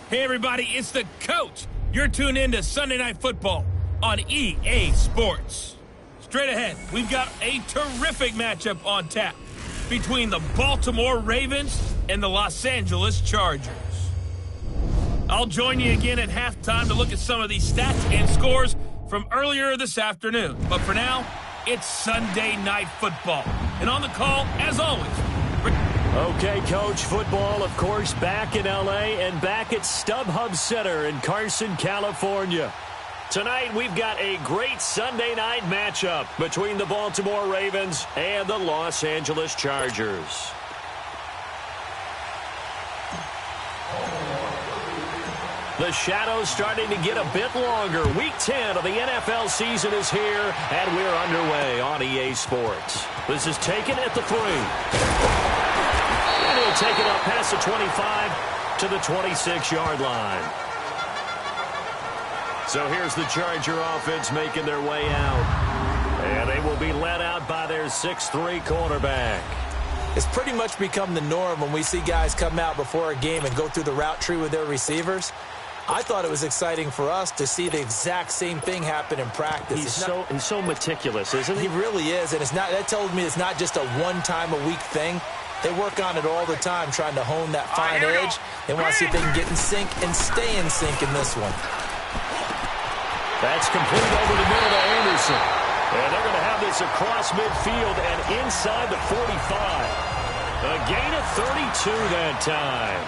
Hey, everybody, it's the coach. You're tuned in to Sunday Night Football on EA Sports. Straight ahead, we've got a terrific matchup on tap between the Baltimore Ravens and the Los Angeles Chargers. I'll join you again at halftime to look at some of these stats and scores from earlier this afternoon. But for now, it's Sunday Night Football. And on the call, as always, Okay, Coach, football, of course, back in L.A. and back at StubHub Center in Carson, California. Tonight, we've got a great Sunday night matchup between the Baltimore Ravens and the Los Angeles Chargers. The shadow's starting to get a bit longer. Week 10 of the NFL season is here, and we're underway on EA Sports. This is taken at the 3. And he'll take it up past the 25 to the 26-yard line. So here's the Charger offense making their way out. And they will be led out by their 6'3 quarterback. It's pretty much become the norm when we see guys come out before a game and go through the route tree with their receivers. I thought it was exciting for us to see the exact same thing happen in practice. He's so meticulous, isn't he? He really is, and that tells me it's not just a one-time-a-week thing. They work on it all the time, trying to hone that fine edge. They want to see if they can get in sync and stay in sync in this one. That's complete over the middle to Anderson. And they're going to have this across midfield and inside the 45. A gain of 32 that time.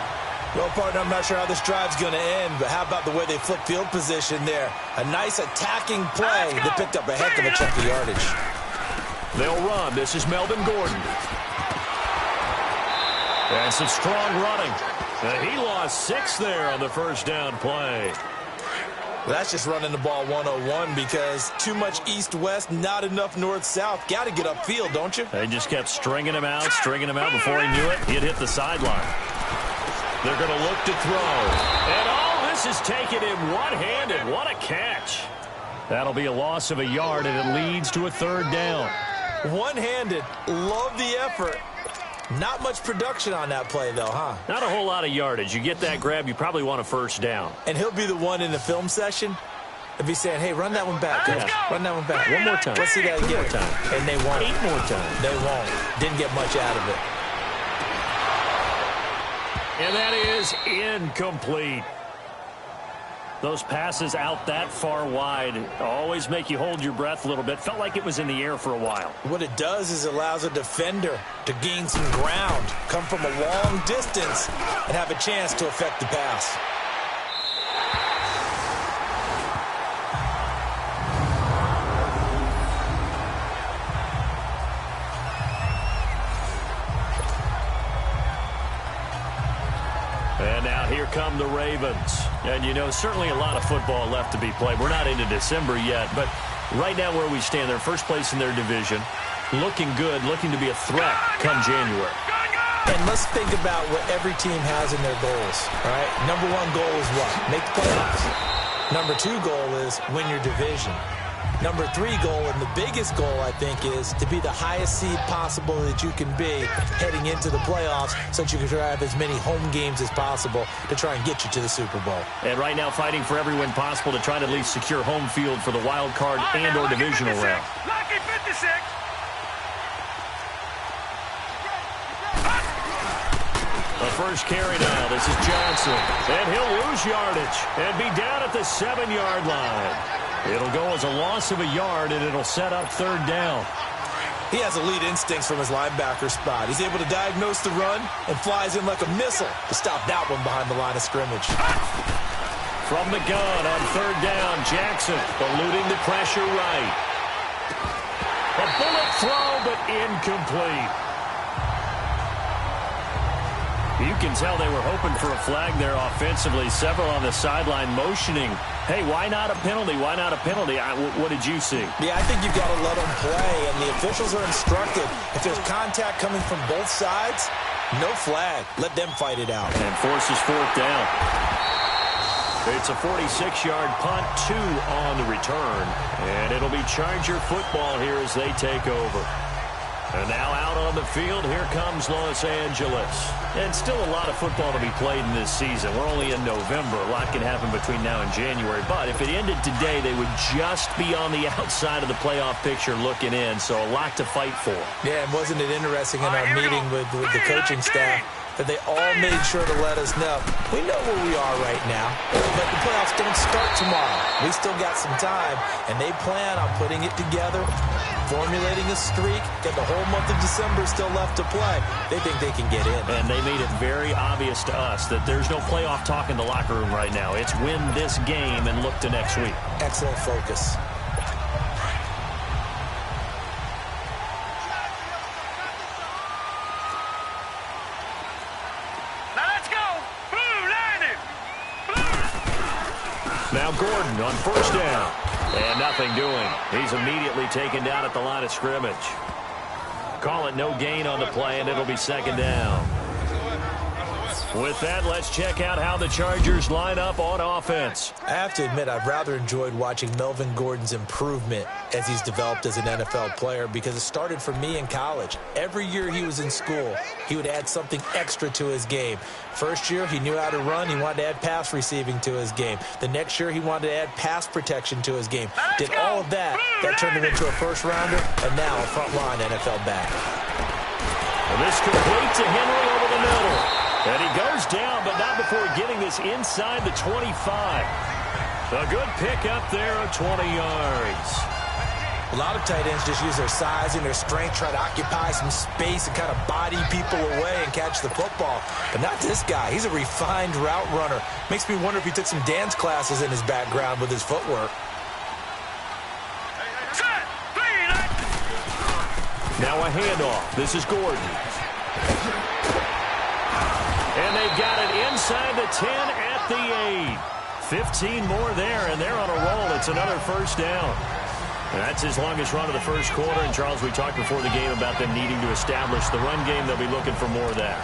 Well, partner, I'm not sure how this drive's going to end, but how about the way they flip field position there? A nice attacking play that picked up a heck of a chunk of yardage. They'll run. This is Melvin Gordon. And some strong running. He lost 6 there on the first down play. Well, that's just running the ball 101 because too much east-west, not enough north-south. Got to get upfield, don't you? They just kept stringing him out. Before he knew it, he'd hit the sideline. They're going to look to throw. And all this is taken in one-handed. What a catch. That'll be a loss of a yard, and it leads to a 3rd down. One-handed. Love the effort. Not much production on that play, though, huh? Not a whole lot of yardage. You get that grab, you probably want a 1st down. And he'll be the one in the film session. He'll be saying, hey, run that one back, coach. Run that one back. One more time. Let's see that again. 2 more time. And they won't. 8 more times. They won't. Didn't get much out of it. And that is incomplete. Those passes out that far wide always make you hold your breath a little bit. Felt like it was in the air for a while. What it does is it allows a defender to gain some ground, come from a long distance, and have a chance to affect the pass. And now here come the Ravens. And, you know, certainly a lot of football left to be played. We're not into December yet, but right now where we stand, they're first place in their division. Looking good, looking to be a threat come January. And let's think about what every team has in their goals, all right? Number 1 goal is what? Make the playoffs. Number 2 goal is win your division. Number 3 goal, and the biggest goal, I think, is to be the highest seed possible that you can be heading into the playoffs so that you can have as many home games as possible to try and get you to the Super Bowl. And right now fighting for every win possible to try to at least secure home field for the wild card and or divisional round. Lucky 56. The first carry now. This is Johnson. And he'll lose yardage and be down at the 7-yard line. It'll go as a loss of a yard, and it'll set up 3rd down. He has elite instincts from his linebacker spot. He's able to diagnose the run and flies in like a missile to stop that one behind the line of scrimmage. From the gun on 3rd down, Jackson eluding the pressure right. A bullet throw, but incomplete. You can tell they were hoping for a flag there offensively. Several on the sideline motioning. Hey, why not a penalty? Why not a penalty? What did you see? Yeah, I think you've got to let them play, and the officials are instructed. If there's contact coming from both sides, no flag. Let them fight it out. And forces 4th down. It's a 46-yard punt, 2 on the return. And it'll be Charger football here as they take over. And now out on the field, here comes Los Angeles. And still a lot of football to be played in this season. We're only in November. A lot can happen between now and January. But if it ended today, they would just be on the outside of the playoff picture looking in. So a lot to fight for. Yeah, and wasn't it interesting in our meeting with the coaching staff that they all made sure to let us know, we know where we are right now, but the playoffs don't start tomorrow. We still got some time, and they plan on putting it together, formulating a streak, get the whole month of December still left to play. They think they can get in. And they made it very obvious to us that there's no playoff talk in the locker room right now. It's win this game and look to next week. Excellent focus. Now Gordon on first down. And nothing doing. He's immediately taken down at the line of scrimmage. Call it no gain on the play, and it'll be second down. With that, let's check out how the Chargers line up on offense. I have to admit, I've rather enjoyed watching Melvin Gordon's improvement as he's developed as an NFL player, because it started for me in college. Every year he was in school, he would add something extra to his game. First year, he knew how to run. He wanted to add pass receiving to his game. The next year, he wanted to add pass protection to his game. Did all of that. That turned him into a first-rounder, and now a front-line NFL back. And this complete to Henry over the middle. And he goes down, but not before getting this inside the 25. A good pickup there of 20 yards. A lot of tight ends just use their size and their strength, try to occupy some space and kind of body people away and catch the football. But not this guy. He's a refined route runner. Makes me wonder if he took some dance classes in his background with his footwork. Now a handoff. This is Gordon. And they've got it inside the 10 at the 8. 15 more there, and they're on a roll. It's another first down. And that's his longest run of the first quarter. And, Charles, we talked before the game about them needing to establish the run game. They'll be looking for more of that.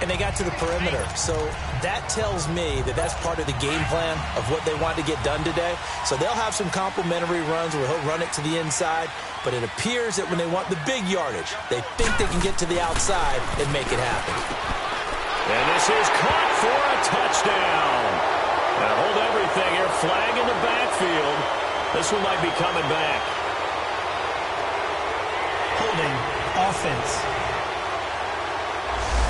And they got to the perimeter. So that tells me that that's part of the game plan of what they want to get done today. So they'll have some complementary runs where he'll run it to the inside. But it appears that when they want the big yardage, they think they can get to the outside and make it happen. And this is caught for a touchdown. Now hold everything here. Flag in the backfield. This one might be coming back. Holding offense.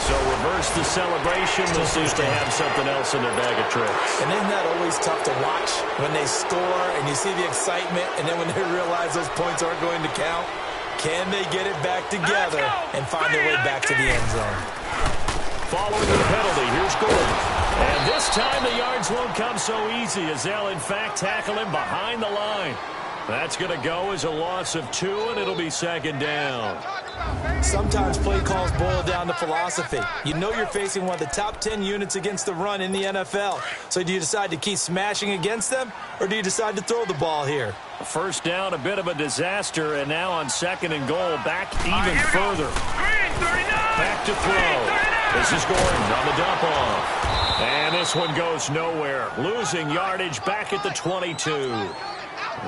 So reverse the celebration. This seems to have something else in their bag of tricks. And isn't that always tough to watch when they score and you see the excitement, and then when they realize those points aren't going to count? Can they get it back together and find their way back to the end zone? Following the penalty, here's Gordon. And this time the yards won't come so easy as they'll, in fact, tackle him behind the line. That's going to go as a loss of 2, and it'll be second down. Sometimes play calls boil down to philosophy. You know you're facing one of the top 10 units against the run in the NFL. So do you decide to keep smashing against them, or do you decide to throw the ball here? First down, a bit of a disaster, and now on second and goal, back even further. Back to throw. This is Gordon on the dump off. And this one goes nowhere. Losing yardage back at the 22.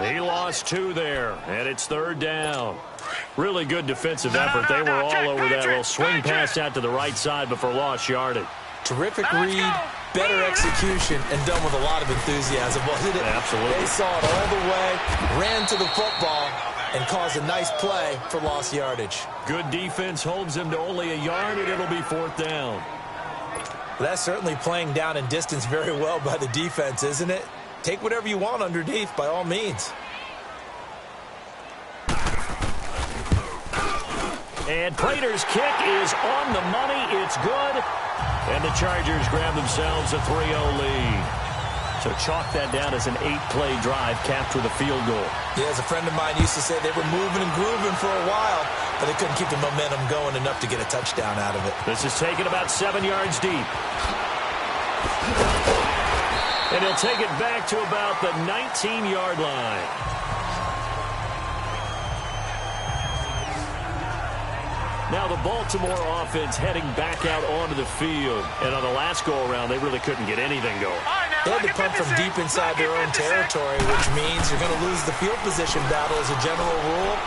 He lost 2 there, and it's third down. Really good defensive effort. They were all over that little swing pass out to the right side before lost yardage. Terrific read, better execution, and done with a lot of enthusiasm, wasn't it? Absolutely. They saw it all the way, ran to the football, and caused a nice play for lost yardage. Good defense holds him to only a yard, and it'll be fourth down. That's certainly playing down and distance very well by the defense, isn't it? Take whatever you want underneath, by all means. And Prater's kick is on the money. It's good. And the Chargers grab themselves a 3-0 lead. So chalk that down as an 8-play drive capped with a field goal. Yeah, as a friend of mine used to say, they were moving and grooving for a while, but they couldn't keep the momentum going enough to get a touchdown out of it. This is taken about 7 yards deep. And he'll take it back to about the 19-yard line. Now the Baltimore offense heading back out onto the field. And on the last go-around, they really couldn't get anything going. They had to punt from deep inside their own territory, which means you're going to lose the field position battle as a general rule.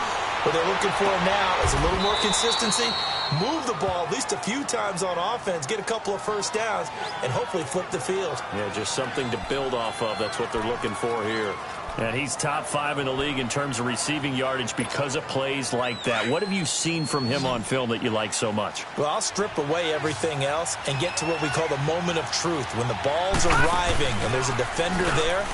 What they're looking for now is a little more consistency, move the ball at least a few times on offense, get a couple of first downs, and hopefully flip the field. Yeah, just something to build off of. That's what they're looking for here. And he's top 5 in the league in terms of receiving yardage because of plays like that. What have you seen from him on film that you like so much? Well, I'll strip away everything else and get to what we call the moment of truth. When the ball's arriving and there's a defender there,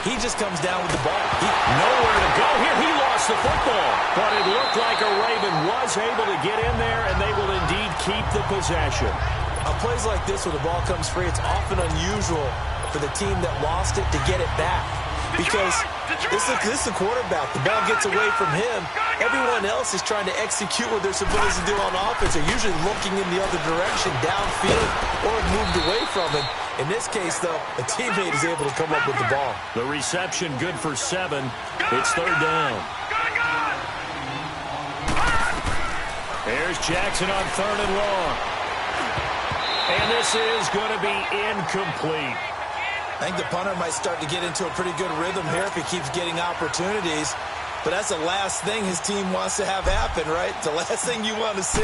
he just comes down with the ball. Nowhere to go here. He lost the football. But it looked like a Raven was able to get in there, and they will indeed keep the possession. On plays like this where the ball comes free, it's often unusual for the team that lost it to get it back. Because this is the quarterback. The ball gets away from him. Everyone else is trying to execute what they're supposed to do on offense. They're usually looking in the other direction, downfield, or moved away from him. In this case, though, a teammate is able to come up with the ball. The reception good for 7. It's 3rd down. Here's Jackson on 3rd and long. And this is going to be incomplete. I think the punter might start to get into a pretty good rhythm here if he keeps getting opportunities. But that's the last thing his team wants to have happen, right? The last thing you want to see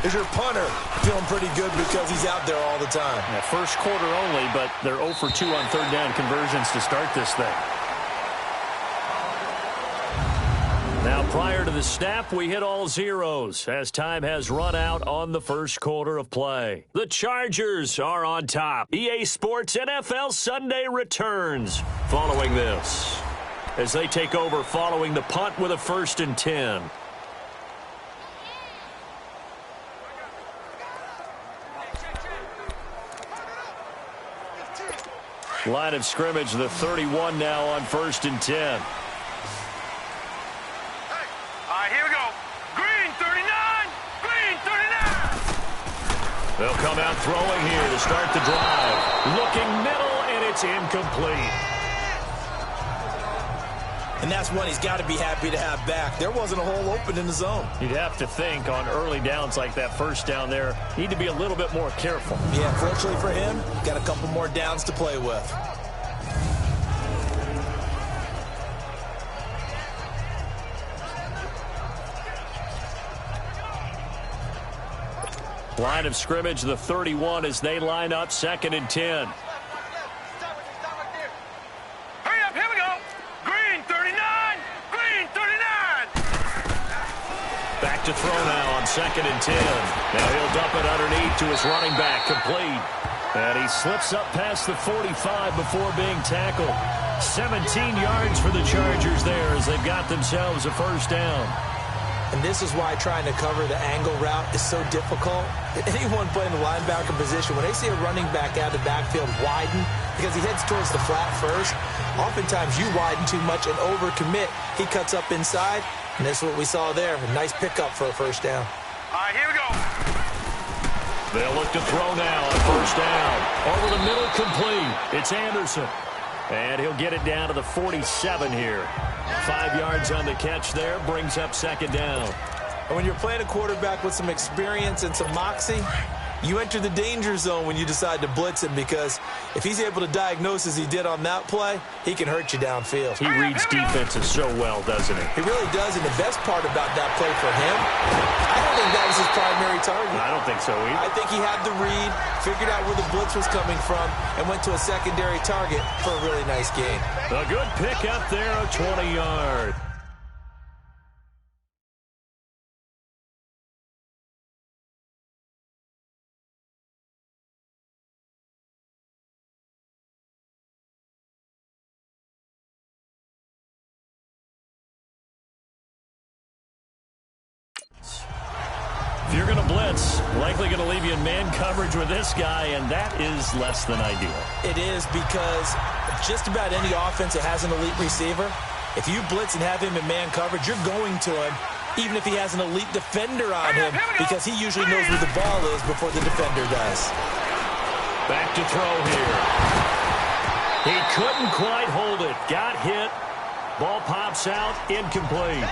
is your punter feeling pretty good because he's out there all the time. Yeah, first quarter only, but they're 0 for 2 on 3rd down conversions to start this thing. Now, prior to the snap, we hit all zeros as time has run out on the first quarter of play. The Chargers are on top. EA Sports NFL Sunday returns following this as they take over following the punt with a 1st and 10. Line of scrimmage, the 31 now on 1st and 10. They'll come out throwing here to start the drive. Looking middle, and it's incomplete. And that's one he's got to be happy to have back. There wasn't a hole open in the zone. You'd have to think on early downs like that first down there, need to be a little bit more careful. Yeah, fortunately for him, got a couple more downs to play with. Line of scrimmage, the 31 as they line up 2nd and 10. Hurry up, here we go. Green 39, Green 39. Back to throw now on 2nd and 10. Now he'll dump it underneath to his running back, complete. And he slips up past the 45 before being tackled. 17 yards for the Chargers there as they've got themselves a 1st down. And this is why trying to cover the angle route is so difficult. Anyone playing the linebacker position, when they see a running back out of the backfield widen, because he heads towards the flat first, oftentimes you widen too much and overcommit. He cuts up inside, and that's what we saw there. A nice pickup for a 1st down. All right, here we go. They'll look to throw now on 1st down. Over the middle, complete. It's Anderson. And he'll get it down to the 47 here. 5 yards on the catch there, brings up 2nd down. And when you're playing a quarterback with some experience and some moxie, you enter the danger zone when you decide to blitz him, because if he's able to diagnose as he did on that play, he can hurt you downfield. He reads defenses so well, doesn't he? He really does, and the best part about that play for him, I don't think that was his primary target. I don't think so either. I think he had the read, figured out where the blitz was coming from, and went to a secondary target for a really nice gain. A good pick up there, a 20-yard. If you're going to blitz, likely going to leave you in man coverage with this guy, and that is less than ideal. It is, because just about any offense that has an elite receiver, if you blitz and have him in man coverage, you're going to him, even if he has an elite defender on him, because he usually knows where the ball is before the defender does. Back to throw here. He couldn't quite hold it. Got hit. Ball pops out. Incomplete.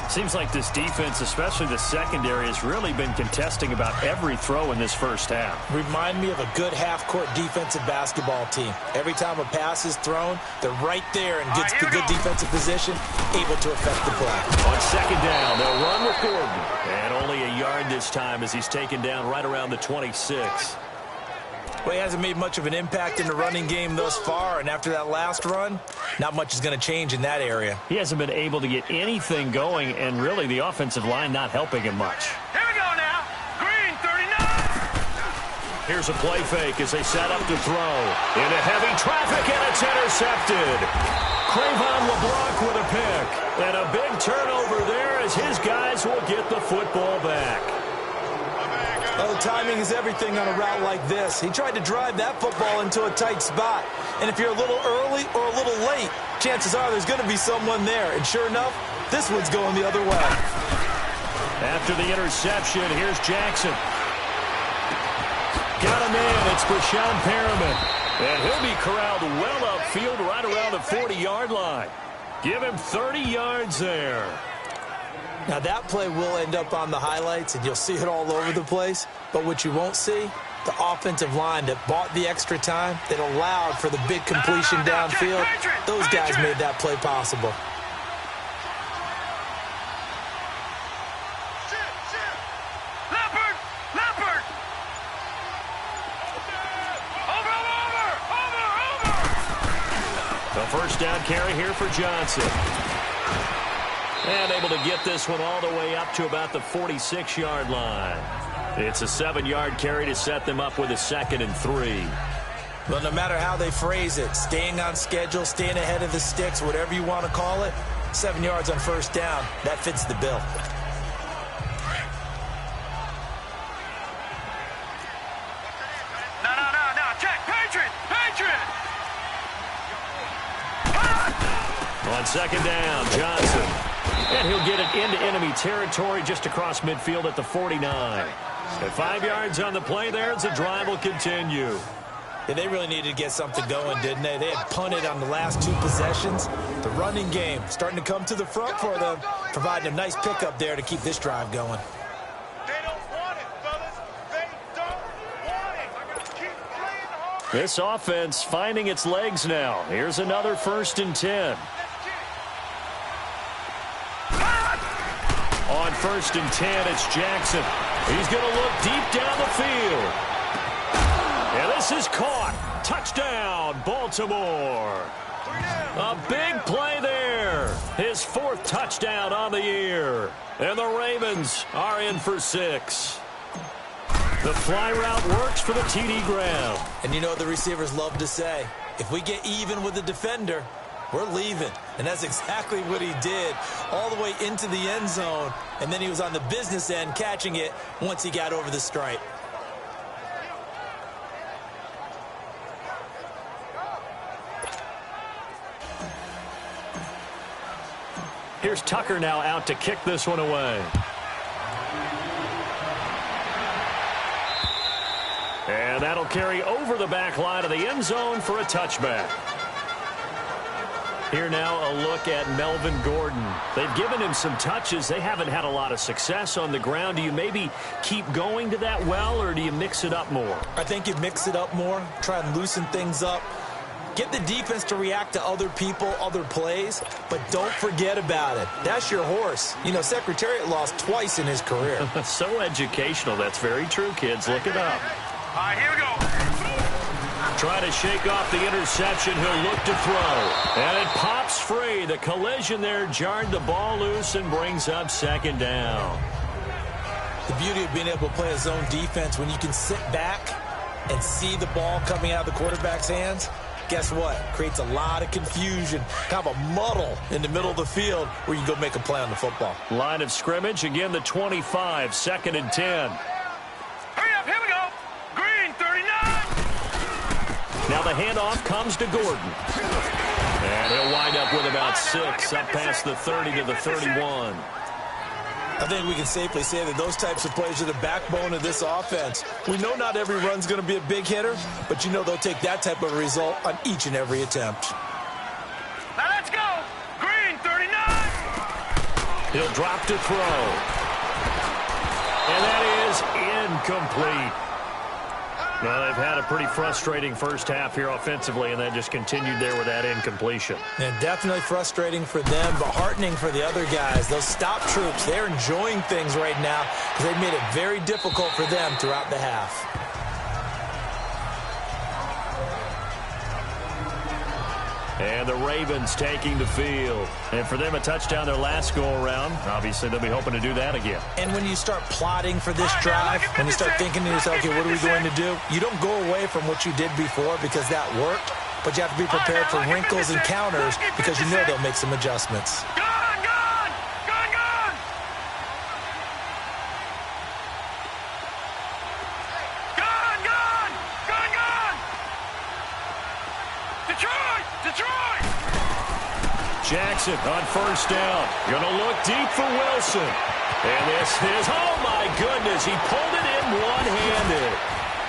Seems like this defense, especially the secondary, has really been contesting about every throw in this first half. Remind me of a good half-court defensive basketball team. Every time a pass is thrown, they're right there and gets the good defensive position, able to affect the play. On second down, they'll run with Gordon. And only a yard this time as he's taken down right around the 26. Well, he hasn't made much of an impact in the running game thus far, and after that last run, not much is going to change in that area. He hasn't been able to get anything going, and really the offensive line not helping him much. Here we go now. Green 39. Here's a play fake as they set up to throw. Into heavy traffic, and it's intercepted. Cravon LeBlanc with a pick. And a big turnover there as his guys will get the football back. Oh, timing is everything on a route like this. He tried to drive that football into a tight spot. And if you're a little early or a little late, chances are there's going to be someone there. And sure enough, this one's going the other way. After the interception, here's Jackson. Got him in. It's Breshad Perriman. And he'll be corralled well upfield right around the 40-yard line. Give him 30 yards there. Now, that play will end up on the highlights, and you'll see it all over the place. But what you won't see, the offensive line that bought the extra time, that allowed for the big completion downfield, those guys made that play possible. Leopard! Leopard! Over! The first down carry here for Johnson. And able to get this one all the way up to about the 46-yard line. It's a 7-yard carry to set them up with a 2nd and 3. But no matter how they phrase it, staying on schedule, staying ahead of the sticks, whatever you want to call it, 7 yards on first down, that fits the bill. No. Check. Patriot! On second down, Johnson. And he'll get it into enemy territory just across midfield at the 49. And 5 yards on the play there as the drive will continue. Yeah, they really needed to get something going, didn't they? They had punted on the last 2 possessions. The running game starting to come to the front for them, providing a nice pickup there to keep this drive going. They don't want it, fellas. They don't want it. Keep playing hard. This offense finding its legs now. Here's another 1st and 10. On 1st and 10, it's Jackson. He's going to look deep down the field. And this is caught. Touchdown, Baltimore. A big play there. His 4th touchdown on the year. And the Ravens are in for 6. The fly route works for the TD Graham. And you know what the receivers love to say? If we get even with the defender, we're leaving. And that's exactly what he did, all the way into the end zone. And then he was on the business end catching it once he got over the stripe. Here's Tucker now out to kick this one away. And that'll carry over the back line of the end zone for a touchback. Here now a look at Melvin Gordon. They've given him some touches. They haven't had a lot of success on the ground. Do you maybe keep going to that well, or do you mix it up more? I think you mix it up more, try and loosen things up. Get the defense to react to other people, other plays, but don't forget about it. That's your horse. You know, Secretariat lost twice in his career. So educational. That's very true, kids. Look it up. All right, here we go. Try to shake off the interception. He'll look to throw. And it pops free. The collision there jarred the ball loose and brings up 2nd down. The beauty of being able to play a zone defense, when you can sit back and see the ball coming out of the quarterback's hands, guess what? Creates a lot of confusion, kind of a muddle in the middle of the field where you go make a play on the football. Line of scrimmage, again the 25, 2nd and 10. Hurry up, here we go. Green 39. Now the handoff comes to Gordon. And he'll wind up with about 6, up past the 30 to the 31. I think we can safely say that those types of plays are the backbone of this offense. We know not every run's going to be a big hitter, but you know they'll take that type of result on each and every attempt. Now let's go. Green 39. He'll drop to throw. And that is incomplete. Well, they've had a pretty frustrating first half here offensively, and then just continued there with that incompletion. And definitely frustrating for them, but heartening for the other guys. Those stop troops, they're enjoying things right now because they've made it very difficult for them throughout the half. And the Ravens taking the field. And for them, a touchdown their last go-around. Obviously, they'll be hoping to do that again. And when you start plotting for this drive, when you start thinking to yourself, okay, what are we going to do? You don't go away from what you did before because that worked, but you have to be prepared for wrinkles and counters because you know they'll make some adjustments. Jackson on first down. Going to look deep for Wilson. And this is, oh my goodness, he pulled it in one-handed.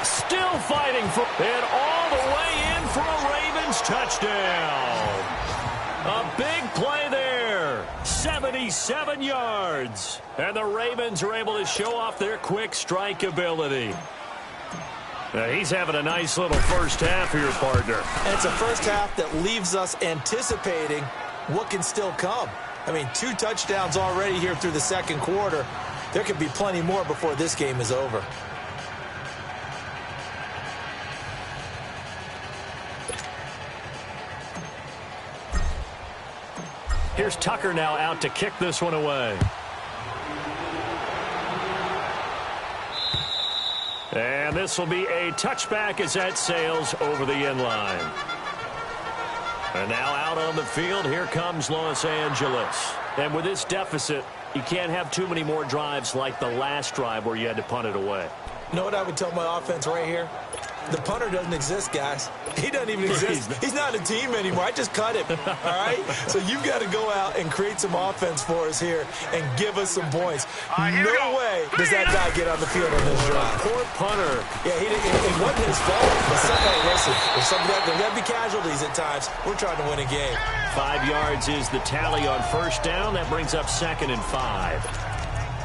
Still fighting for, and all the way in for a Ravens touchdown. A big play there. 77 yards. And the Ravens are able to show off their quick strike ability. He's having a nice little first half here, partner. And it's a first half that leaves us anticipating what can still come. I mean, 2 touchdowns already here through the second quarter. There could be plenty more before this game is over. Here's Tucker now out to kick this one away. And this will be a touchback as that sails over the end line. And now out on the field, here comes Los Angeles. And with this deficit, you can't have too many more drives like the last drive where you had to punt it away. You know what I would tell my offense right here? The punter doesn't exist, guys. He doesn't even exist. He's not a team anymore. I just cut him, all right? So you've got to go out and create some offense for us here and give us some points. No way does that guy get on the field on this drive. Poor punter. Yeah, it wasn't his fault. But listen, there's got to be casualties at times. We're trying to win a game. 5 yards is the tally on first down. That brings up 2nd and 5.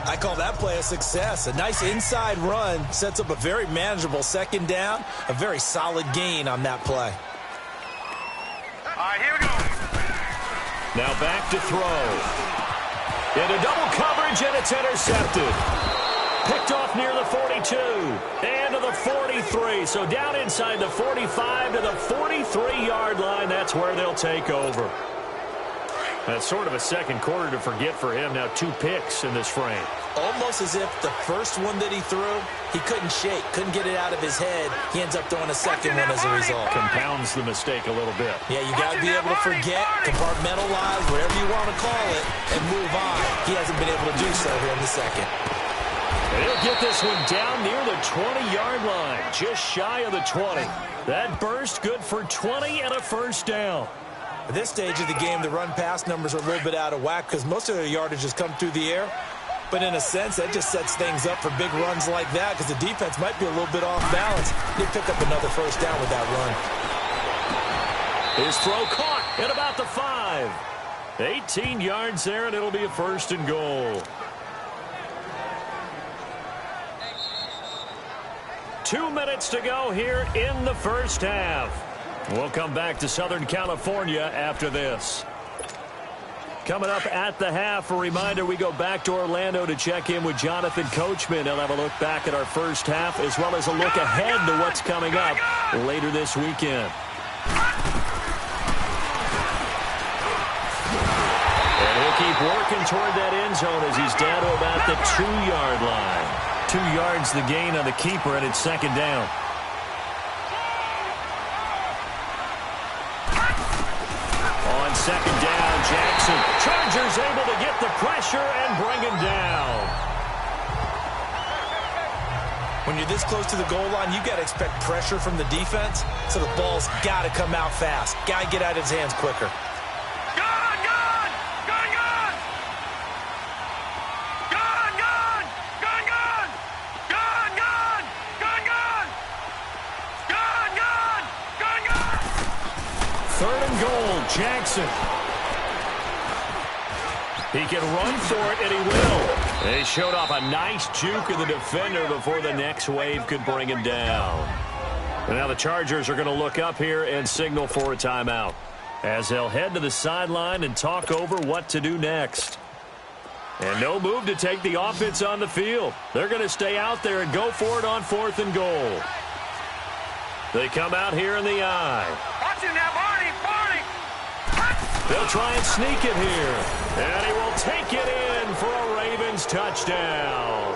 I call that play a success. A nice inside run sets up a very manageable second down, a very solid gain on that play. All right, here we go. Now back to throw. Into double coverage, and it's intercepted. Picked off near the 42 and to the 43. So down inside the 45 to the 43-yard line. That's where they'll take over. That's sort of a second quarter to forget for him. Now 2 picks in this frame. Almost as if the first one that he threw, he couldn't shake, couldn't get it out of his head. He ends up throwing a second one as a result. Compounds the mistake a little bit. Yeah, you got to be able to forget, compartmentalize, whatever you want to call it, and move on. He hasn't been able to do so here in the second. And he'll get this one down near the 20-yard line, just shy of the 20. That burst good for 20 and a first down. At this stage of the game, the run-pass numbers are a little bit out of whack because most of their yardage has come through the air. But in a sense, that just sets things up for big runs like that because the defense might be a little bit off balance. They pick up another first down with that run. His throw caught at about the 5. 18 yards there, and it'll be a 1st and goal. 2 minutes to go here in the first half. We'll come back to Southern California after this. Coming up at the half, a reminder, we go back to Orlando to check in with Jonathan Coachman. He'll have a look back at our first half as well as a look ahead to what's coming up later this weekend. And he'll keep working toward that end zone as he's down to about the 2-yard line. 2 yards the gain on the keeper, and it's 2nd down. On 2nd down, Jackson. Chargers able to get the pressure and bring him down. When you're this close to the goal line, you got to expect pressure from the defense, so the ball's got to come out fast. Got to get out of his hands quicker. Third and goal, Jackson. He can run for it, and he will. He showed off a nice juke of the defender before the next wave could bring him down. And now the Chargers are going to look up here and signal for a timeout, as they'll head to the sideline and talk over what to do next. And no move to take the offense on the field. They're going to stay out there and go for it on 4th and goal. They come out here in the eye. Watch him now, Barney! They'll try and sneak it here. And he will take it in for a Ravens touchdown.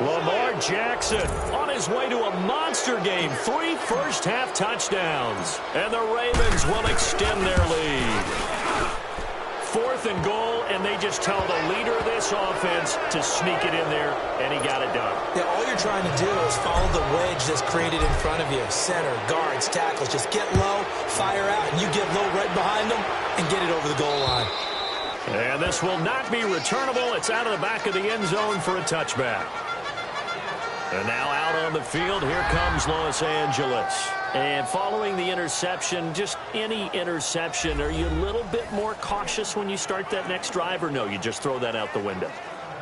Lamar Jackson on his way to a monster game. 3 first-half touchdowns. And the Ravens will extend their lead. 4th and goal, and they just tell the leader of this offense to sneak it in there, and he got it done. Yeah, all you're trying to do is follow the wedge that's created in front of you. Center, guards, tackles. Just get low, fire out, and you get low right behind them and get it over the goal line. And this will not be returnable. It's out of the back of the end zone for a touchback. And now out on the field, here comes Los Angeles. And following the interception, just any interception, are you a little bit more cautious when you start that next drive, or no, you just throw that out the window?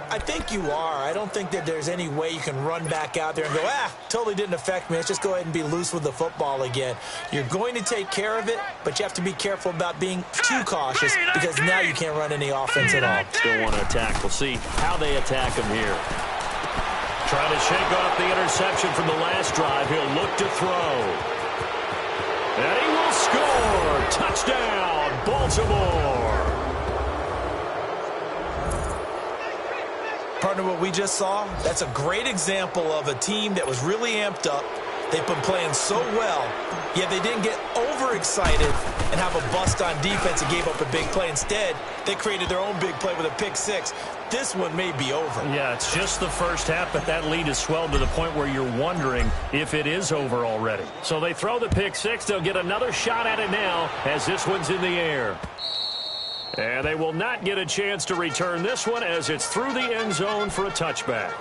I think you are. I don't think that there's any way you can run back out there and go, totally didn't affect me. Let's just go ahead and be loose with the football again. You're going to take care of it, but you have to be careful about being too cautious because now you can't run any offense at all. Still want to attack. We'll see how they attack him here. Trying to shake off the interception from the last drive. He'll look to throw. And he will score. Touchdown, Baltimore. Partner, what we just saw, that's a great example of a team that was really amped up. They've been playing so well, yet they didn't get overexcited and have a bust on defense and gave up a big play. Instead, they created their own big play with a pick six. This one may be over. Yeah, it's just the first half, but that lead has swelled to the point where you're wondering if it is over already. So they throw the pick six. They'll get another shot at it now as this one's in the air. And they will not get a chance to return this one as it's through the end zone for a touchback.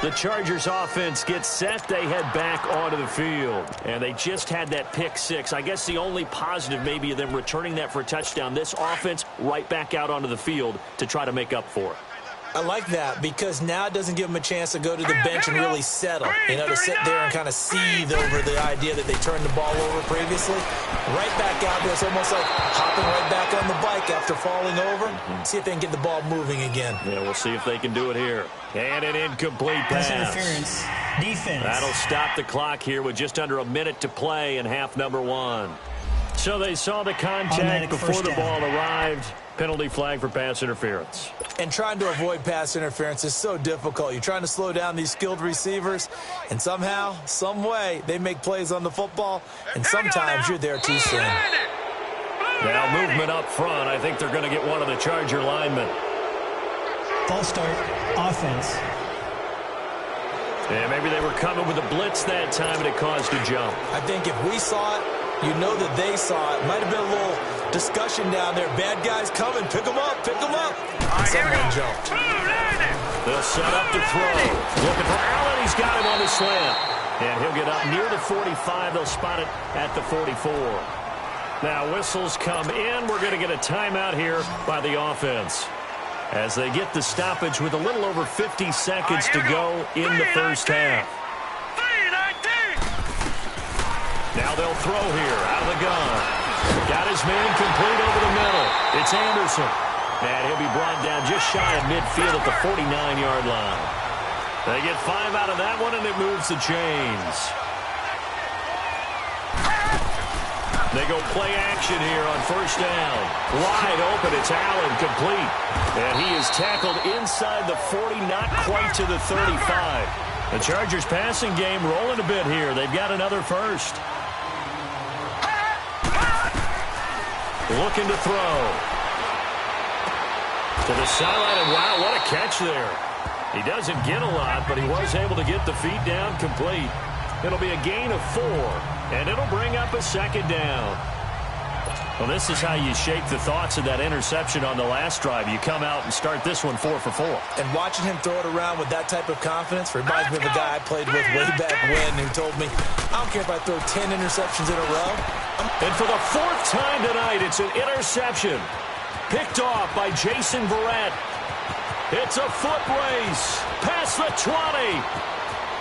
The Chargers offense gets set. They head back onto the field. And they just had that pick six. I guess the only positive maybe of them returning that for a touchdown. This offense right back out onto the field to try to make up for it. I like that because now it doesn't give them a chance to go to the bench and really settle. You know, to sit there and kind of seethe over the idea that they turned the ball over previously. Right back out there. It's almost like hopping right back on the bike after falling over. See if they can get the ball moving again. Yeah, we'll see if they can do it here. And an incomplete pass. Interference. Defense. That'll stop the clock here with just under a minute to play in half number one. So they saw the contact before the ball arrived. Penalty flag for pass interference. And trying to avoid pass interference is so difficult. You're trying to slow down these skilled receivers, and somehow, some way, they make plays on the football, and sometimes you're there too soon. Now movement up front. I think they're going to get one of the Charger linemen. False start. Offense. Yeah, maybe they were coming with a blitz that time, and it caused a jump. I think if we saw it, you know that they saw it. Might have been a little discussion down there. Bad guys coming. Pick them up. Pick them up. And someone jumped. They'll set up to throw. Looking for Allen. He's got him on the slant. And he'll get up near the 45. They'll spot it at the 44. Now whistles come in. We're going to get a timeout here by the offense, as they get the stoppage with a little over 50 seconds to go in the first half. Now they'll throw here out of the gun. Got his man complete over the middle. It's Anderson. And he'll be brought down just shy of midfield at the 49-yard line. They get 5 out of that one, and it moves the chains. They go play action here on first down. Wide open, it's Allen, complete. And he is tackled inside the 40, not quite to the 35. The Chargers passing game rolling a bit here. They've got another first. Looking to throw. To the sideline, and wow, what a catch there. He doesn't get a lot, but he was able to get the feet down complete. It'll be a gain of 4, and it'll bring up a second down. Well, this is how you shake the thoughts of that interception on the last drive. You come out and start this one 4 for 4. And watching him throw it around with that type of confidence reminds me of a guy I played with way back when who told me, I don't care if I throw 10 interceptions in a row. And for the 4th time tonight, it's an interception. Picked off by Jason Verrett. It's a foot race past the 20.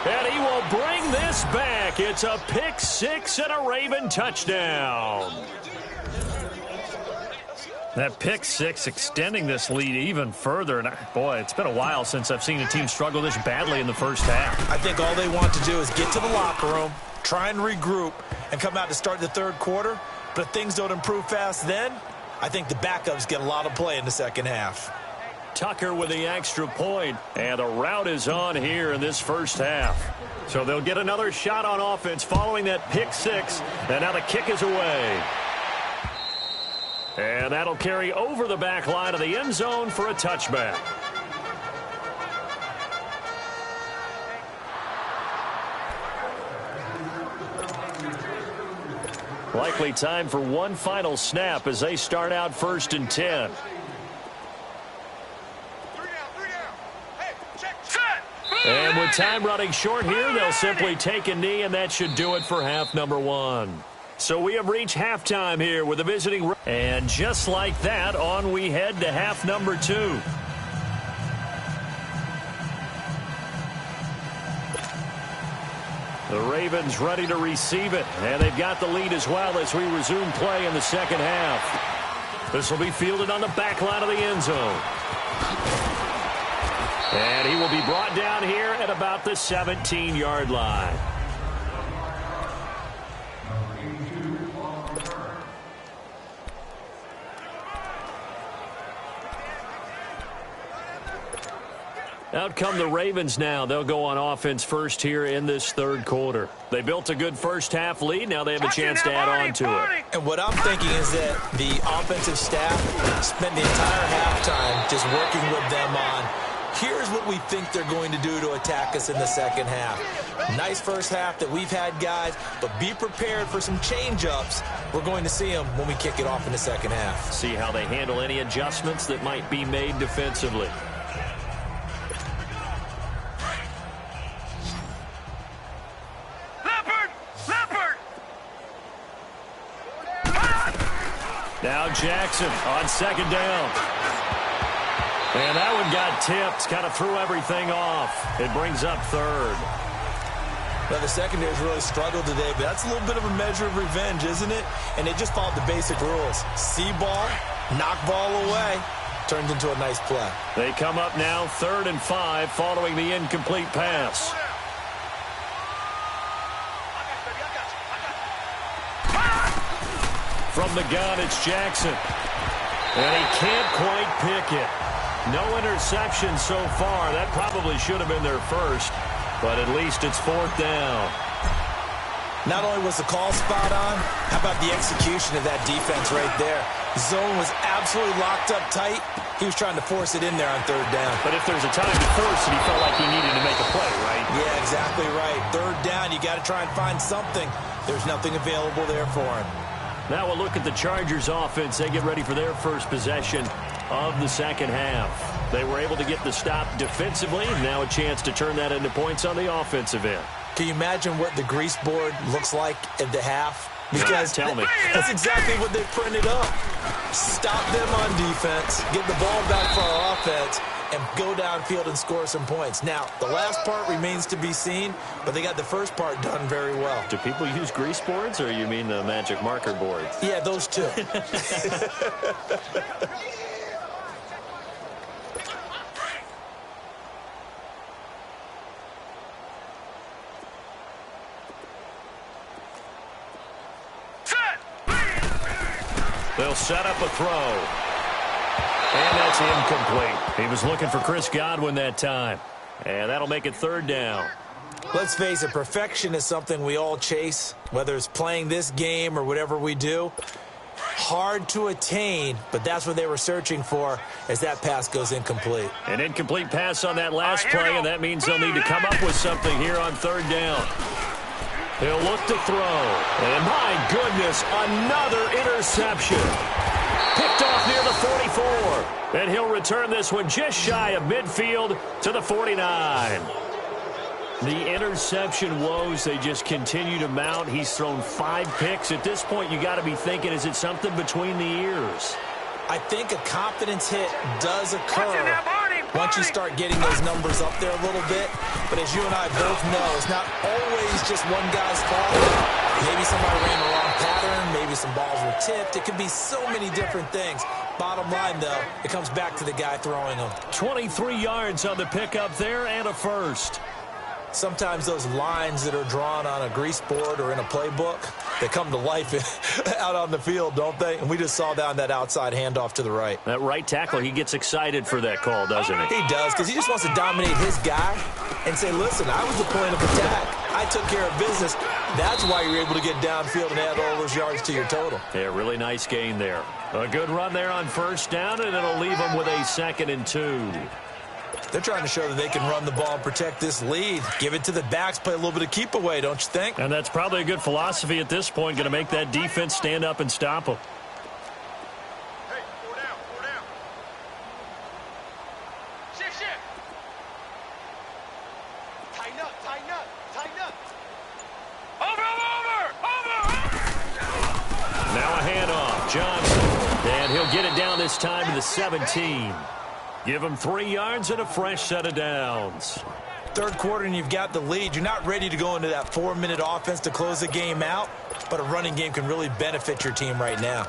And he will bring this back. It's a pick six and a Raven touchdown. That pick six extending this lead even further. And boy, it's been a while since I've seen a team struggle this badly in the first half. I think all they want to do is get to the locker room, try and regroup, and come out to start the third quarter. But if things don't improve fast then, I think the backups get a lot of play in the second half. Tucker with the extra point, and the route is on here in this first half. So they'll get another shot on offense following that pick six, and now the kick is away. And that'll carry over the back line of the end zone for a touchback. Likely time for one final snap as they start out 1st and 10. And with time running short here, they'll simply take a knee, and that should do it for half number one. So we have reached halftime here with the visiting. And just like that, on we head to half number two. The Ravens ready to receive it, and they've got the lead as well as we resume play in the second half. This will be fielded on the back line of the end zone. And he will be brought down here at about the 17-yard line. Out come the Ravens now. They'll go on offense first here in this third quarter. They built a good first half lead. Now they have a chance to add on to it. And what I'm thinking is that the offensive staff spent the entire halftime just working with them on, here's what we think they're going to do to attack us in the second half. Nice first half that we've had, guys, but be prepared for some change-ups. We're going to see them when we kick it off in the second half. See how they handle any adjustments that might be made defensively. Now Jackson on second down. And that one got tipped, kind of threw everything off. It brings up third. Now, the secondary's really struggled today, but that's a little bit of a measure of revenge, isn't it? And they just followed the basic rules. See ball, knock ball away, turned into a nice play. They come up now 3rd and 5 following the incomplete pass. From the gun, it's Jackson. And he can't quite pick it. No interception so far. That probably should have been their first, but at least it's 4th down. Not only was the call spot on, how about the execution of that defense right there? Zone was absolutely locked up tight. He was trying to force it in there on 3rd down. But if there's a time to force it, he felt like he needed to make a play, right? Yeah, exactly right. 3rd down, you got to try and find something. There's nothing available there for him. Now we'll look at the Chargers offense. They get ready for their first possession of the second half. They were able to get the stop defensively. Now a chance to turn that into points on the offensive end. Can you imagine what the grease board looks like at the half? Because tell me. That's exactly what they printed up. Stop them on defense, get the ball back for our offense, and go downfield and score some points. Now, the last part remains to be seen, but they got the first part done very well. Do people use grease boards, or you mean the magic marker boards? Yeah, those two. They'll set up a throw. And that's incomplete. He was looking for Chris Godwin that time. And that'll make it 3rd down. Let's face it, perfection is something we all chase, whether it's playing this game or whatever we do. Hard to attain, but that's what they were searching for as that pass goes incomplete. An incomplete pass on that last play, and that means they'll need to come up with something here on 3rd down. He'll look to throw. And my goodness, another interception. Picked off near the 44. And he'll return this one just shy of midfield to the 49. The interception woes, they just continue to mount. He's thrown 5 picks. At this point, you got to be thinking, is it something between the ears? I think a confidence hit does occur once you start getting those numbers up there a little bit. But as you and I both know, it's not always just one guy's fault. Maybe somebody ran the wrong pattern. Maybe some balls were tipped. It could be so many different things. Bottom line, though, it comes back to the guy throwing them. 23 yards on the pickup there and a first. Sometimes those lines that are drawn on a grease board or in a playbook, they come to life out on the field, don't they? And we just saw down that outside handoff to the right. That right tackle, he gets excited for that call, doesn't he? He does, because he just wants to dominate his guy and say, listen, I was the point of attack. I took care of business. That's why you're able to get downfield and add all those yards to your total. Yeah, really nice gain there. A good run there on first down, and it'll leave them with a 2nd and 2. They're trying to show that they can run the ball and protect this lead. Give it to the backs, play a little bit of keep away, don't you think? And that's probably a good philosophy at this point, going to make that defense stand up and stop them. Hey, 4 down, 4 down. Shift. Tighten up, tighten up, tighten up. Over. Now a handoff, Johnson. And he'll get it down this time to the 17. Give him 3 yards and a fresh set of downs. Third quarter and you've got the lead. You're not ready to go into that 4-minute offense to close the game out, but a running game can really benefit your team right now.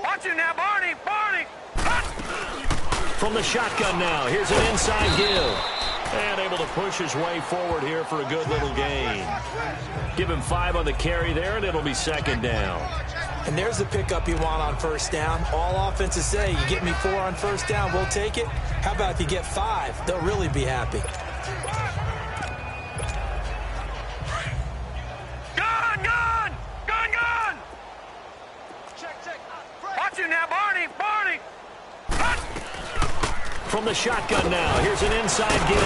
Watch it now, Barney. From the shotgun now, here's an inside give. And able to push his way forward here for a good little gain. Give him 5 on the carry there, and it'll be 2nd down. And there's the pickup you want on first down. All offenses say, you get me 4 on first down, we'll take it. How about if you get 5? They'll really be happy. Gun! Check. Watch it now, Barney. From the shotgun now, here's an inside give.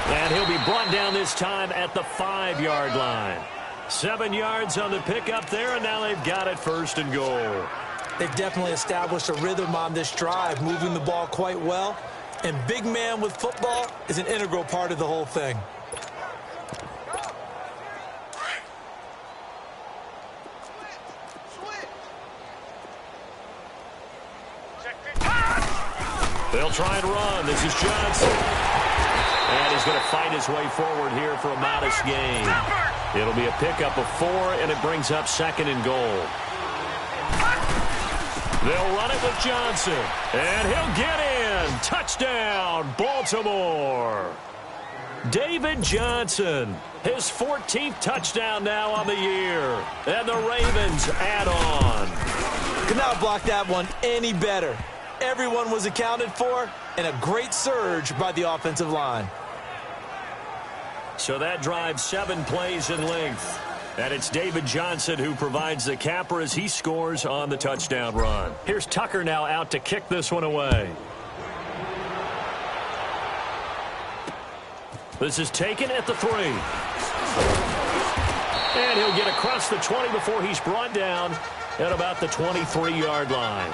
And he'll be brought down this time at the 5-yard line. 7 yards on the pickup there, and now they've got it 1st and goal. They've definitely established a rhythm on this drive, moving the ball quite well. And big man with football is an integral part of the whole thing. They'll try and run. This is Johnson. And he's going to fight his way forward here for a modest gain. It'll be a pickup of 4, and it brings up 2nd and goal. They'll run it with Johnson. And he'll get in. Touchdown, Baltimore. David Johnson, his 14th touchdown now on the year. And the Ravens add on. Could not block that one any better. Everyone was accounted for, and a great surge by the offensive line. So that drives 7 plays in length. And it's David Johnson who provides the capper as he scores on the touchdown run. Here's Tucker now out to kick this one away. This is taken at the 3. And he'll get across the 20 before he's brought down at about the 23-yard line.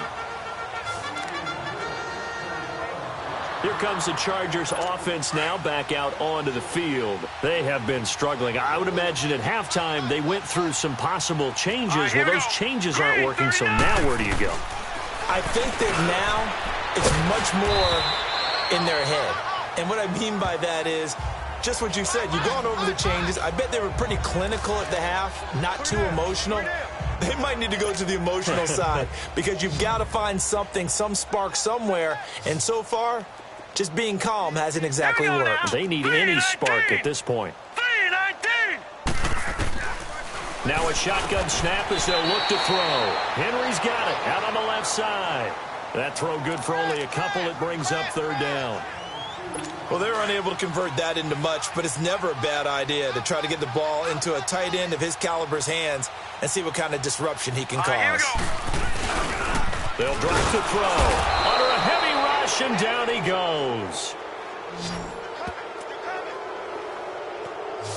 Here comes the Chargers offense now back out onto the field. They have been struggling. I would imagine at halftime they went through some possible changes. Well, those changes aren't working, so now where do you go? I think that now it's much more in their head. And what I mean by that is just what you said. You've gone over the changes. I bet they were pretty clinical at the half, not too emotional. They might need to go to the emotional side because you've got to find something, some spark somewhere. And so far, just being calm hasn't exactly worked. They need any spark at this point. Now a shotgun snap as they'll look to throw. Henry's got it out on the left side. That throw good for only a couple. It brings up 3rd down. Well, they were unable to convert that into much, but it's never a bad idea to try to get the ball into a tight end of his caliber's hands and see what kind of disruption he can cause. They'll drop to throw. Under a heavy rush, and down he goes.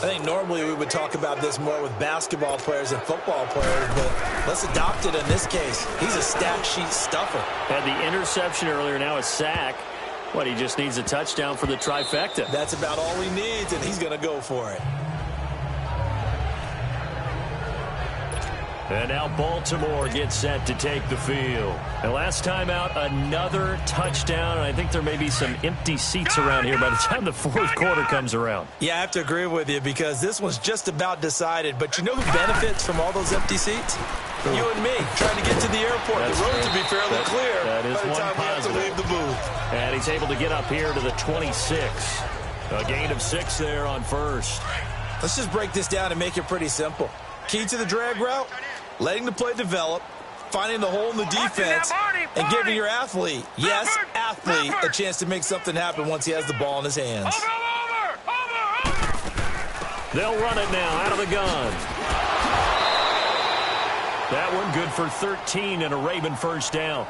I think normally we would talk about this more with basketball players and football players, but let's adopt it in this case. He's a stat sheet stuffer. Had the interception earlier, now a sack. What, he just needs a touchdown for the trifecta. That's about all he needs, and he's going to go for it. And now Baltimore gets set to take the field. And last time out, another touchdown. And I think there may be some empty seats around here by the time the fourth quarter comes around. Yeah, I have to agree with you because this one's just about decided. But you know who benefits from all those empty seats? You and me, trying to get to the airport. That's the roads will be fairly clear that is by the one time we have to positive. leave the booth. And he's able to get up here to the 26. A gain of 6 there on first. Let's just break this down and make it pretty simple. Key to the drag route, letting the play develop, finding the hole in the defense, and giving your athlete, yes, athlete, a chance to make something happen once he has the ball in his hands. They'll run it now out of the gun. That one good for 13 and a Raven first down.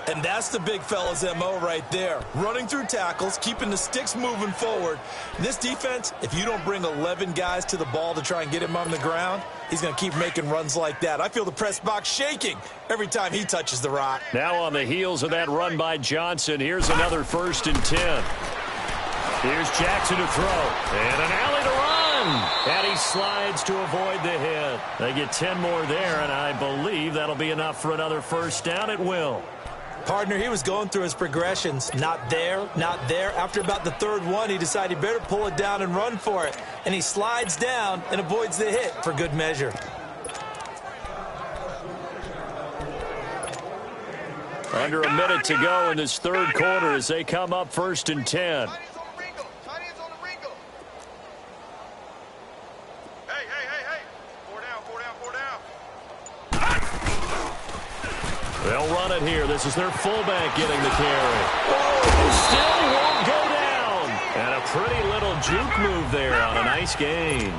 And that's the big fella's MO right there. Running through tackles, keeping the sticks moving forward. This defense, if you don't bring 11 guys to the ball to try and get him on the ground, he's going to keep making runs like that. I feel the press box shaking every time he touches the rock. Now on the heels of that run by Johnson, here's another 1st and 10. Here's Jackson to throw. And an alley to run. And he slides to avoid the hit. They get 10 more there, and I believe that'll be enough for another first down. It will. Partner, he was going through his progressions. Not there, not there. After about the 3rd one, he decided he better pull it down and run for it. And he slides down and avoids the hit for good measure. Under a minute to go in this 3rd quarter as they come up 1st and 10. They'll run it here. This is their fullback getting the carry. Still won't go down. And a pretty little juke move there on a nice gain.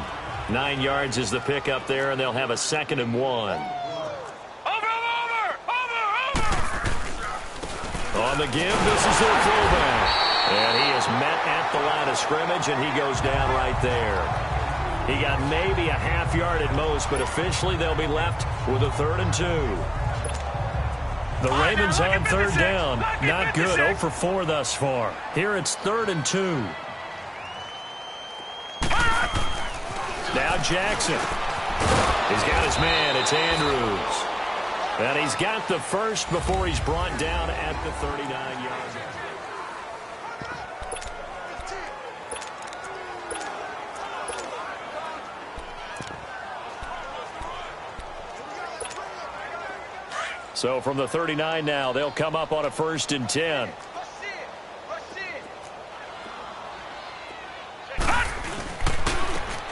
9 yards is the pickup there, and they'll have a 2nd and 1. On the give, this is their fullback. And he is met at the line of scrimmage, and he goes down right there. He got maybe a half yard at most, but officially they'll be left with a 3rd and 2. The Ravens on 3rd down. Not good. 0 for 4 thus far. Here it's 3rd and 2. Now Jackson. He's got his man. It's Andrews. And he's got the first before he's brought down at the 39-yard line. So from the 39 now, they'll come up on a 1st and 10.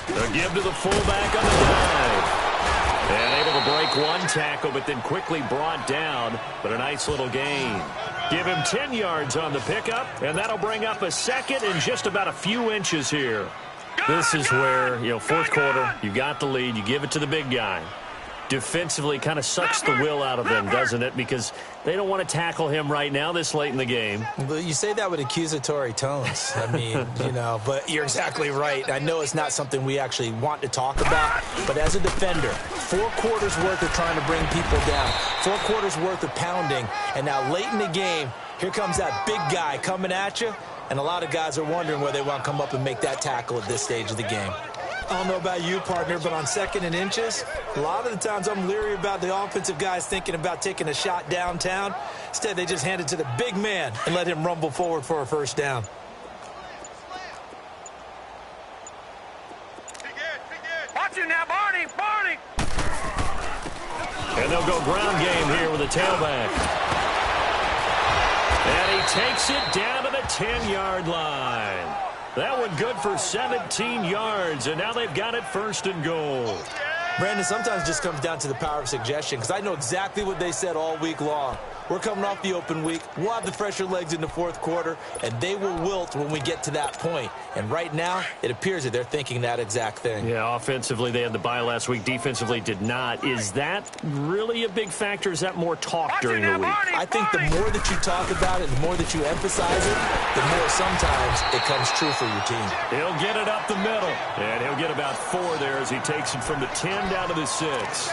A give to the fullback on the dive. And able to break one tackle, but then quickly brought down. But a nice little gain. Give him 10 yards on the pickup, and that'll bring up a 2nd and just about a few inches here. This is where, 4th quarter, you got the lead, you give it to the big guy. Defensively kind of sucks the will out of them, doesn't it? Because they don't want to tackle him right now this late in the game. But you say that with accusatory tones. I mean, but you're exactly right. I know it's not something we actually want to talk about, but as a defender, 4 quarters worth of trying to bring people down, 4 quarters worth of pounding, and now late in the game, here comes that big guy coming at you, and a lot of guys are wondering whether they want to come up and make that tackle at this stage of the game. I don't know about you, partner, but on 2nd and inches, a lot of the times I'm leery about the offensive guys thinking about taking a shot downtown. Instead, they just hand it to the big man and let him rumble forward for a first down. Watch it now, Barney! Barney! And they'll go ground game here with a tailback. And he takes it down to the 10-yard line. That one good for 17 yards, and now they've got it 1st and goal. Brandon, sometimes it just comes down to the power of suggestion, because I know exactly what they said all week long. We're coming off the open week. We'll have the fresher legs in the 4th quarter, and they will wilt when we get to that point. And right now, it appears that they're thinking that exact thing. Yeah, offensively, they had the bye last week. Defensively, did not. Is that really a big factor? Is that more talk during the week? I think the more that you talk about it, the more that you emphasize it, the more sometimes it comes true for your team. He'll get it up the middle, and he'll get about 4 there as he takes it from the 10 down to the 6.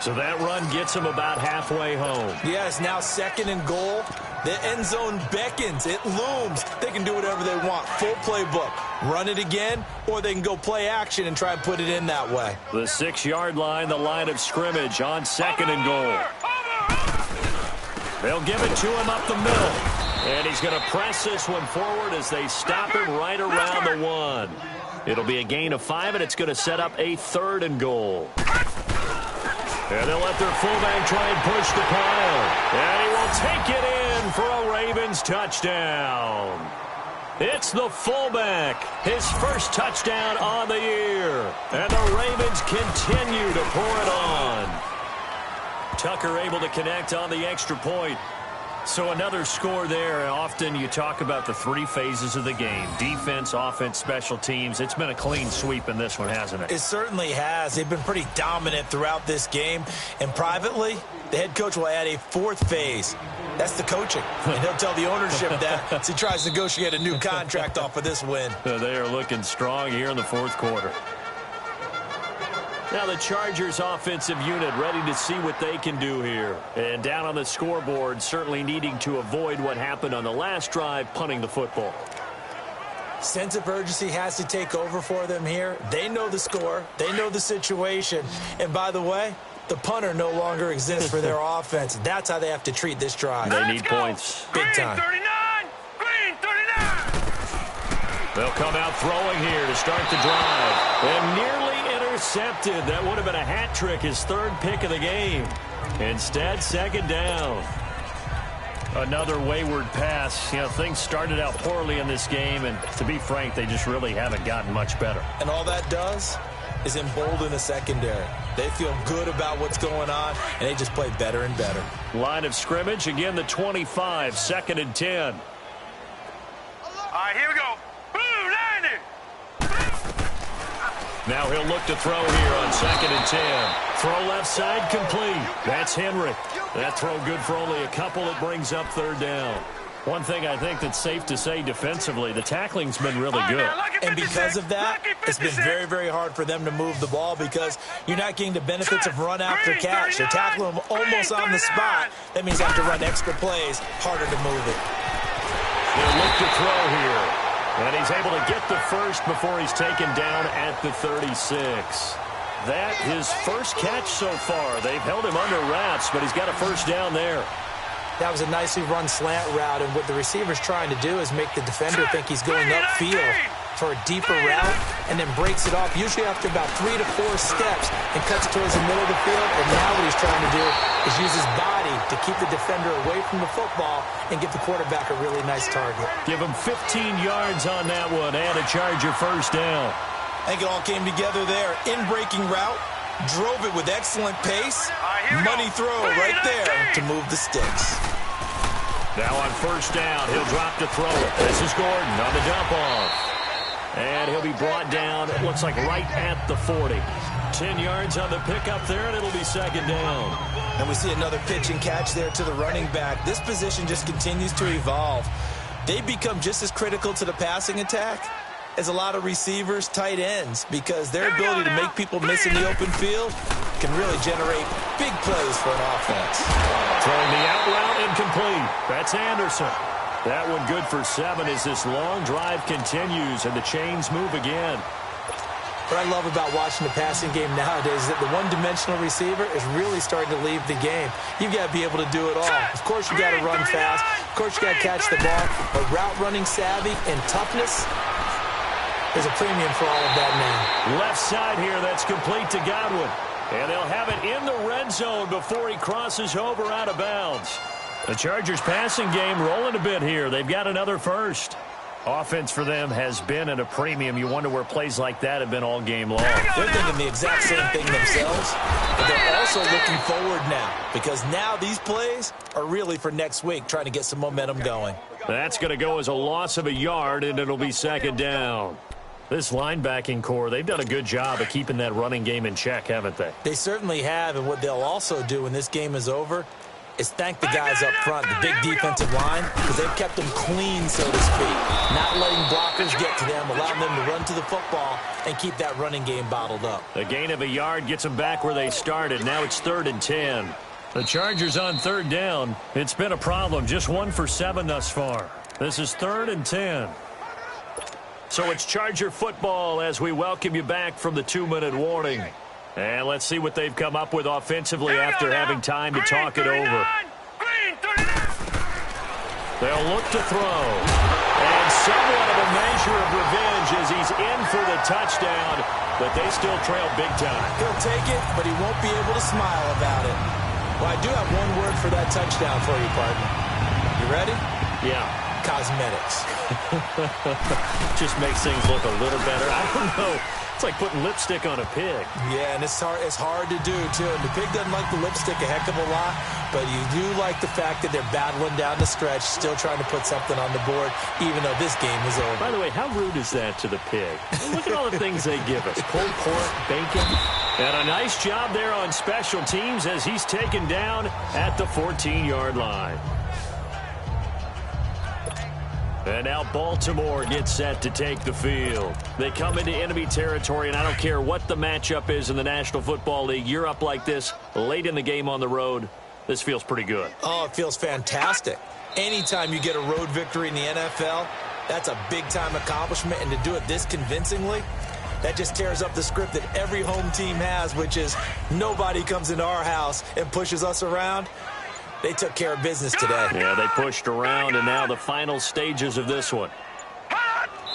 So that run gets him about halfway home. Yeah, it's now 2nd and goal. The end zone beckons. It looms. They can do whatever they want. Full playbook. Run it again, or they can go play action and try and put it in that way. The 6-yard line, the line of scrimmage on 2nd and goal. They'll give it to him up the middle. And he's going to press this one forward as they stop him right around the 1. It'll be a gain of 5, and it's going to set up a 3rd and goal. And they'll let their fullback try and push the pile. And he will take it in for a Ravens touchdown. It's the fullback, his first touchdown on the year. And the Ravens continue to pour it on. Tucker able to connect on the extra point. So another score there. Often you talk about the 3 phases of the game. Defense, offense, special teams. It's been a clean sweep in this one, hasn't it? It certainly has. They've been pretty dominant throughout this game. And privately, the head coach will add a 4th phase. That's the coaching. And he'll tell the ownership that as he tries to negotiate a new contract off of this win. They are looking strong here in the 4th quarter. Now the Chargers offensive unit ready to see what they can do here. And down on the scoreboard, certainly needing to avoid what happened on the last drive, punting the football. Sense of urgency has to take over for them here. They know the score. They know the situation. And by the way, the punter no longer exists for their offense. That's how they have to treat this drive. They need points. Big time. Green 39. They'll come out throwing here to start the drive. And nearly intercepted. That would have been a hat trick, his 3rd pick of the game. Instead, 2nd down. Another wayward pass. You know, things started out poorly in this game, and to be frank, they just really haven't gotten much better. And all that does is embolden the secondary. They feel good about what's going on, and they just play better and better. Line of scrimmage, again the 25, 2nd and 10. All right, here we go. Boom, 90. Now he'll look to throw here on 2nd and 10. Throw left side complete. That's Henry. That throw good for only a couple. It brings up 3rd down. One thing I think that's safe to say defensively, the tackling's been really good. And because of that, it's been very, very hard for them to move the ball because you're not getting the benefits of run after catch. They're tackling them almost on the spot. That means they have to run extra plays, harder to move it. He'll look to throw here. And he's able to get the first before he's taken down at the 36. That his first catch so far. They've held him under wraps, but he's got a first down there. That was a nicely run slant route, and what the receiver's trying to do is make the defender think he's going upfield for a deeper route and then breaks it off, usually after about 3 to 4 steps, and cuts towards the middle of the field. And now what he's trying to do is use his body to keep the defender away from the football and give the quarterback a really nice target. Give him 15 yards on that one and a Charger first down. I think it all came together there. In-breaking route, drove it with excellent pace. Money throw right there to move the sticks. Now on first down, he'll drop to throw it. This is Gordon on the dump off. And he'll be brought down, it looks like right at the 40. 10 yards on the pickup there, and it'll be 2nd down. And we see another pitch and catch there to the running back. This position just continues to evolve. They become just as critical to the passing attack as a lot of receivers, tight ends, because their ability to make people miss in the open field can really generate big plays for an offense. Throwing the out route incomplete. That's Anderson. That one good for 7 as this long drive continues and the chains move again. What I love about watching the passing game nowadays is that the one-dimensional receiver is really starting to leave the game. You've got to be able to do it all. Of course, you got to run fast. Of course, you got to catch the ball. But route running savvy and toughness, there's a premium for all of that now. Left side here, that's complete to Godwin. And they'll have it in the red zone before he crosses over out of bounds. The Chargers passing game rolling a bit here. They've got another first. Offense for them has been at a premium. You wonder where plays like that have been all game long. They're thinking the exact same thing themselves, but they're also looking forward now because now these plays are really for next week, trying to get some momentum going. That's going to go as a loss of a yard, and it'll be 2nd down. This linebacking core, they've done a good job of keeping that running game in check, haven't they? They certainly have, and what they'll also do when this game is over is thank the guys up front, the big defensive line, because they've kept them clean, so to speak. Not letting blockers get to them, allowing them to run to the football and keep that running game bottled up. A gain of a yard gets them back where they started. Now it's 3rd and 10. The Chargers on third down. It's been a problem. Just 1 for 7 thus far. This is 3rd and 10. So it's Charger football as we welcome you back from the 2-minute warning. And let's see what they've come up with offensively after having time to talk it over. They'll look to throw. And somewhat of a measure of revenge as he's in for the touchdown, but they still trail big time. He'll take it, but he won't be able to smile about it. Well, I do have one word for that touchdown for you, partner. You ready? Yeah. Cosmetics. Just makes things look a little better. I don't know. It's like putting lipstick on a pig. Yeah, and it's hard to do, too. And the pig doesn't like the lipstick a heck of a lot, but you do like the fact that they're battling down the stretch, still trying to put something on the board, even though this game is over. By the way, how rude is that to the pig? Look at all the things they give us. Pulled pork, bacon. And a nice job there on special teams as he's taken down at the 14-yard line. And now Baltimore gets set to take the field. They come into enemy territory, and I don't care what the matchup is in the National Football League. You're up like this late in the game on the road. This feels pretty good. Oh, it feels fantastic. Anytime you get a road victory in the NFL, that's a big-time accomplishment, and to do it this convincingly, that just tears up the script that every home team has, which is nobody comes into our house and pushes us around. They took care of business today. Yeah, they pushed around, and now the final stages of this one.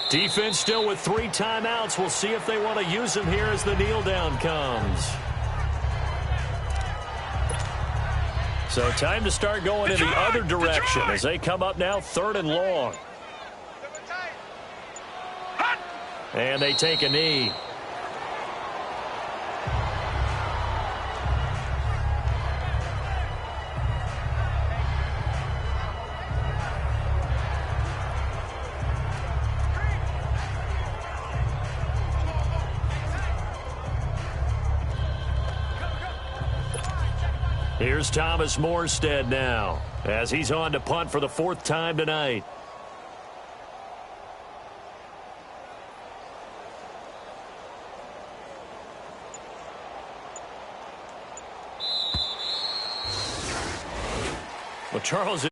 Defense still with 3 timeouts. We'll see if they want to use them here as the kneel down comes. So time to start going in the other direction as they come up now 3rd and long. And they take a knee. Here's Thomas Morstead now as he's on to punt for the 4th time tonight. Well, Charles